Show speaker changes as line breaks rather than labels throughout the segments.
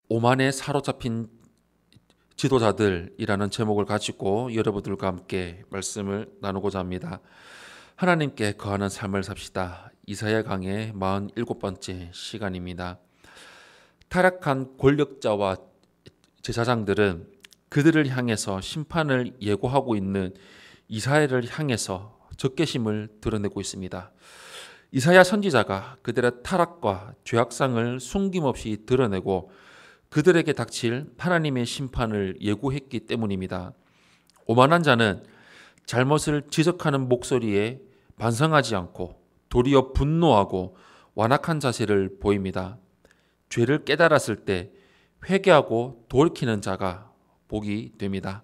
오만에 사로잡힌 지도자들이라는 제목을 가지고 여러분들과 함께 말씀을 나누고자 합니다. 하나님께 거하는 삶을 삽시다. 이사야 강의 47번째 시간입니다. 타락한 권력자와 제사장들은 그들을 향해서 심판을 예고하고 있는 이스라엘을 향해서 적개심을 드러내고 있습니다. 이사야 선지자가 그들의 타락과 죄악상을 숨김없이 드러내고 그들에게 닥칠 하나님의 심판을 예고했기 때문입니다. 오만한 자는 잘못을 지적하는 목소리에 반성하지 않고 도리어 분노하고 완악한 자세를 보입니다. 죄를 깨달았을 때 회개하고 돌이키는 자가 복이 됩니다.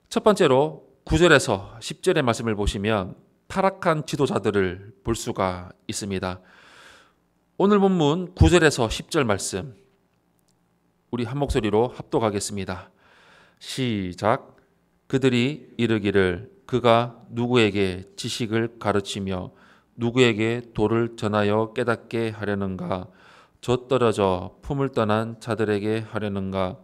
첫 번째로 9절에서 10절의 말씀을 보시면 타락한 지도자들을 볼 수가 있습니다. 오늘 본문 9절에서 10절 말씀 우리 한 목소리로 합독하겠습니다. 시작. 그들이 이르기를 그가 누구에게 지식을 가르치며 누구에게 도를 전하여 깨닫게 하려는가? 젖떨어져 품을 떠난 자들에게 하려는가?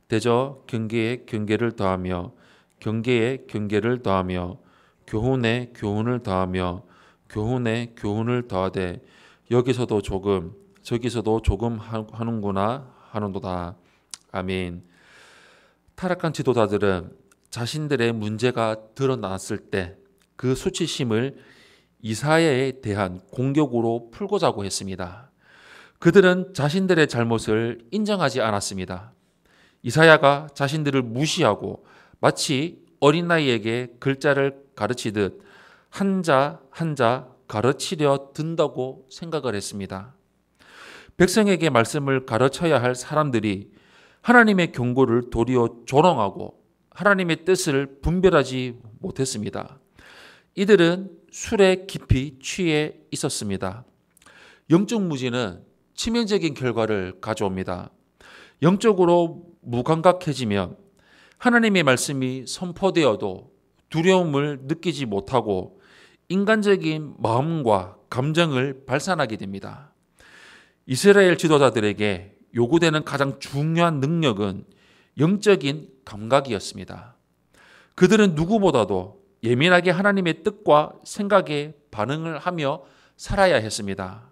대저 경계에 경계를 더하며 경계에 경계를 더하며 교훈에 교훈을 더하며 교훈에 교훈을 더하되 여기서도 조금 저기서도 조금 하는구나 하는도다. 아멘. 타락한 지도자들은 자신들의 문제가 드러났을 때 그 수치심을 이사야에 대한 공격으로 풀고자 하고 했습니다. 그들은 자신들의 잘못을 인정하지 않았습니다. 이사야가 자신들을 무시하고 마치 어린아이에게 글자를 가르치듯 한자 한자 가르치려 든다고 생각을 했습니다. 백성에게 말씀을 가르쳐야 할 사람들이 하나님의 경고를 도리어 조롱하고 하나님의 뜻을 분별하지 못했습니다. 이들은 술에 깊이 취해 있었습니다. 영적 무지는 치명적인 결과를 가져옵니다. 영적으로 무감각해지면 하나님의 말씀이 선포되어도 두려움을 느끼지 못하고 인간적인 마음과 감정을 발산하게 됩니다. 이스라엘 지도자들에게 요구되는 가장 중요한 능력은 영적인 감각이었습니다. 그들은 누구보다도 예민하게 하나님의 뜻과 생각에 반응을 하며 살아야 했습니다.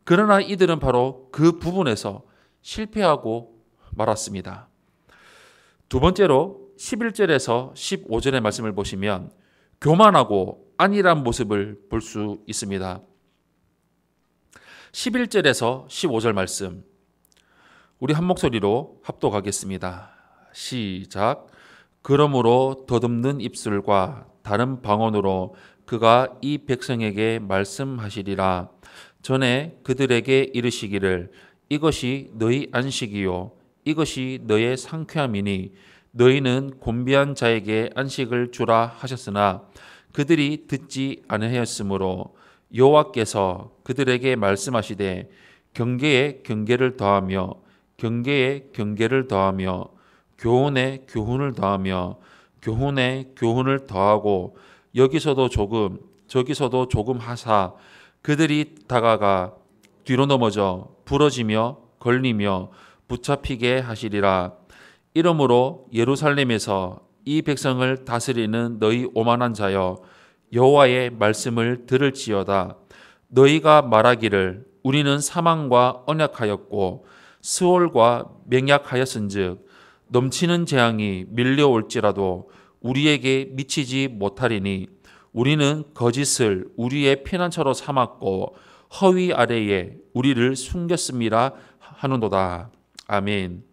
그러나 이들은 바로 그 부분에서 실패하고 말았습니다. 두 번째로 11절에서 15절의 말씀을 보시면 교만하고 안일한 모습을 볼 수 있습니다. 11절에서 15절 말씀 우리 한 목소리로 합독하겠습니다. 시작. 그러므로 더듬는 입술과 다른 방언으로 그가 이 백성에게 말씀하시리라. 전에 그들에게 이르시기를 이것이 너희 안식이요 이것이 너의 상쾌함이니 너희는 곤비한 자에게 안식을 주라 하셨으나 그들이 듣지 아니하였으므로 여호와께서 그들에게 말씀하시되 경계에 경계를 더하며 경계에 경계를 더하며 교훈에 교훈을 더하며 교훈에 교훈을 더하고 여기서도 조금 저기서도 조금 하사 그들이 다가가 뒤로 넘어져 부러지며 걸리며 붙잡히게 하시리라. 이러므로 예루살렘에서 이 백성을 다스리는 너희 오만한 자여 여호와의 말씀을 들을지어다. 너희가 말하기를 우리는 사망과 언약하였고 스올과 맹약하였은즉 넘치는 재앙이 밀려올지라도 우리에게 미치지 못하리니 우리는 거짓을 우리의 피난처로 삼았고 허위 아래에 우리를 숨겼음이라 하는도다. 아멘.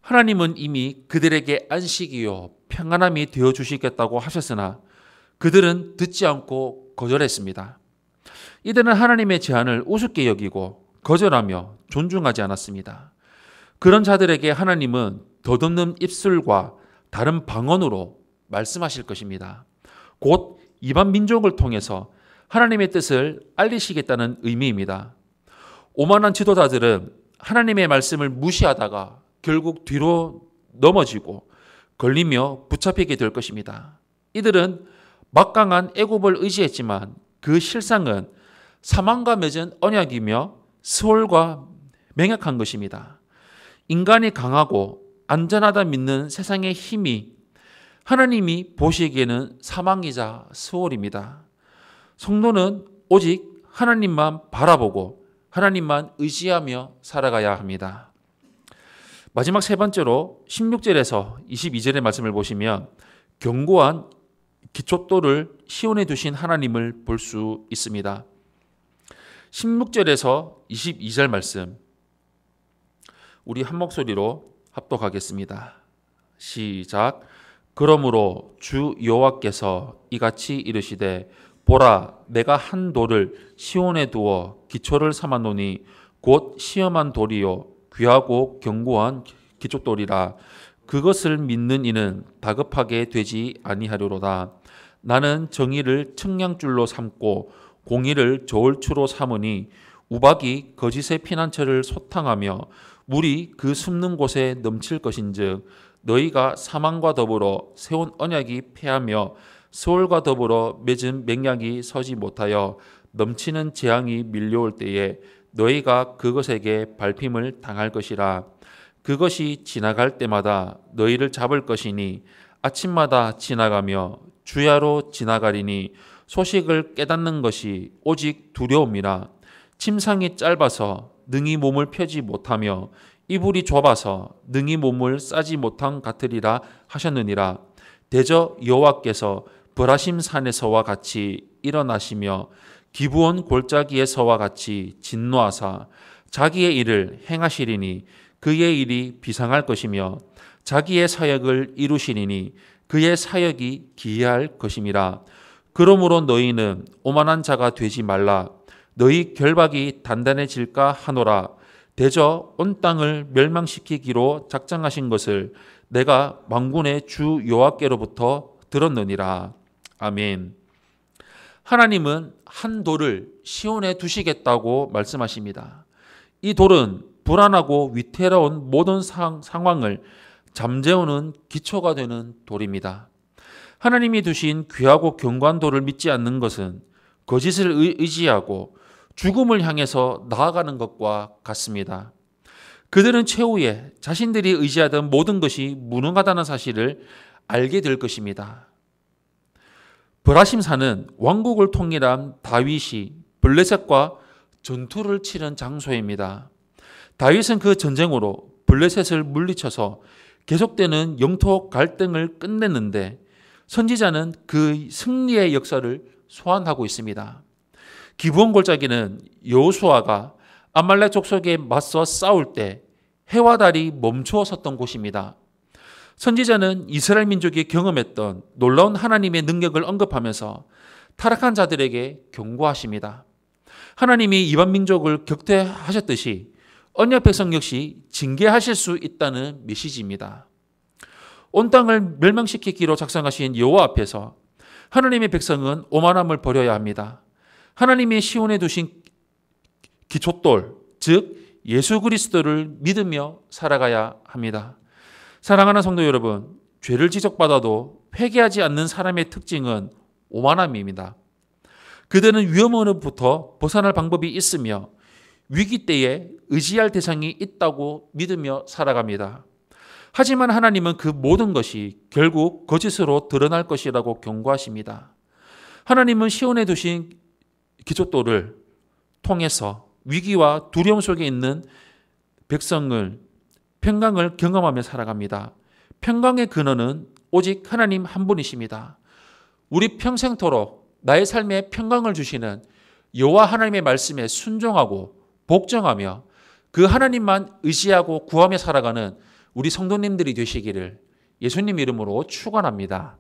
하나님은 이미 그들에게 안식이요 평안함이 되어 주시겠다고 하셨으나 그들은 듣지 않고 거절했습니다. 이들은 하나님의 제안을 우습게 여기고 거절하며 존중하지 않았습니다. 그런 자들에게 하나님은 더듬는 입술과 다른 방언으로 말씀하실 것입니다. 곧 이방 민족을 통해서 하나님의 뜻을 알리시겠다는 의미입니다. 오만한 지도자들은 하나님의 말씀을 무시하다가 결국 뒤로 넘어지고 걸리며 붙잡히게 될 것입니다. 이들은 막강한 애굽을 의지했지만 그 실상은 사망과 맺은 언약이며 스올과 맹약한 것입니다. 인간이 강하고 안전하다 믿는 세상의 힘이 하나님이 보시기에는 사망이자 수월입니다. 성도는 오직 하나님만 바라보고 하나님만 의지하며 살아가야 합니다. 마지막 세 번째로 16절에서 22절의 말씀을 보시면 견고한 기초돌을 시온에 두신 하나님을 볼 수 있습니다. 16절에서 22절 말씀 우리 한 목소리로 합독하겠습니다. 시작. 그러므로 주 여호와께서 이같이 이르시되 보라, 내가 한 돌을 시온에 두어 기초를 삼아 놓으니 곧 시험한 돌이요 귀하고 견고한 기초돌이라. 그것을 믿는 이는 다급하게 되지 아니하리로다. 나는 정의를 측량줄로 삼고 공의를 저울추로 삼으니 우박이 거짓의 피난처를 소탕하며 물이 그 숨는 곳에 넘칠 것인즉 너희가 사망과 더불어 세운 언약이 패하며 스올과 더불어 맺은 맹약이 서지 못하여 넘치는 재앙이 밀려올 때에 너희가 그것에게 밟힘을 당할 것이라. 그것이 지나갈 때마다 너희를 잡을 것이니 아침마다 지나가며 주야로 지나가리니 소식을 깨닫는 것이 오직 두려움이라. 침상이 짧아서 능히 몸을 펴지 못하며 이불이 좁아서 능히 몸을 싸지 못한 같으리라 하셨느니라. 대저 여호와께서 브라심 산에서와 같이 일어나시며 기브온 골짜기에서와 같이 진노하사 자기의 일을 행하시리니 그의 일이 비상할 것이며 자기의 사역을 이루시리니 그의 사역이 기이할 것임이라. 그러므로 너희는 오만한 자가 되지 말라. 너희 결박이 단단해질까 하노라. 대저 온 땅을 멸망시키기로 작정하신 것을 내가 만군의 주 여호와께로부터 들었느니라. 아멘. 하나님은 한 돌을 시온에 두시겠다고 말씀하십니다. 이 돌은 불안하고 위태로운 모든 상황을 잠재우는 기초가 되는 돌입니다. 하나님이 두신 귀하고 견고한 돌을 믿지 않는 것은 거짓을 의지하고 죽음을 향해서 나아가는 것과 같습니다. 그들은 최후에 자신들이 의지하던 모든 것이 무능하다는 사실을 알게 될 것입니다. 브라심산은 왕국을 통일한 다윗이 블레셋과 전투를 치른 장소입니다. 다윗은 그 전쟁으로 블레셋을 물리쳐서 계속되는 영토 갈등을 끝냈는데 선지자는 그 승리의 역사를 소환하고 있습니다. 기브온 골짜기는 여호수아가 아말렉 족속에 맞서 싸울 때 해와 달이 멈추어 섰던 곳입니다. 선지자는 이스라엘 민족이 경험했던 놀라운 하나님의 능력을 언급하면서 타락한 자들에게 경고하십니다. 하나님이 이방 민족을 격퇴하셨듯이 언약 백성 역시 징계하실 수 있다는 메시지입니다. 온 땅을 멸망시키기로 작성하신 여호와 앞에서 하나님의 백성은 오만함을 버려야 합니다. 하나님의 시온에 두신 기초돌, 즉 예수 그리스도를 믿으며 살아가야 합니다. 사랑하는 성도 여러분, 죄를 지적받아도 회개하지 않는 사람의 특징은 오만함입니다. 그들은 위험으로부터 벗어날 방법이 있으며 위기 때에 의지할 대상이 있다고 믿으며 살아갑니다. 하지만 하나님은 그 모든 것이 결국 거짓으로 드러날 것이라고 경고하십니다. 하나님은 시온에 두신 기초돌을 통해서 위기와 두려움 속에 있는 백성을 평강을 경험하며 살아갑니다. 평강의 근원은 오직 하나님 한 분이십니다. 우리 평생토록 나의 삶에 평강을 주시는 여호와 하나님의 말씀에 순종하고 복종하며 그 하나님만 의지하고 구하며 살아가는 우리 성도님들이 되시기를 예수님 이름으로 축원합니다.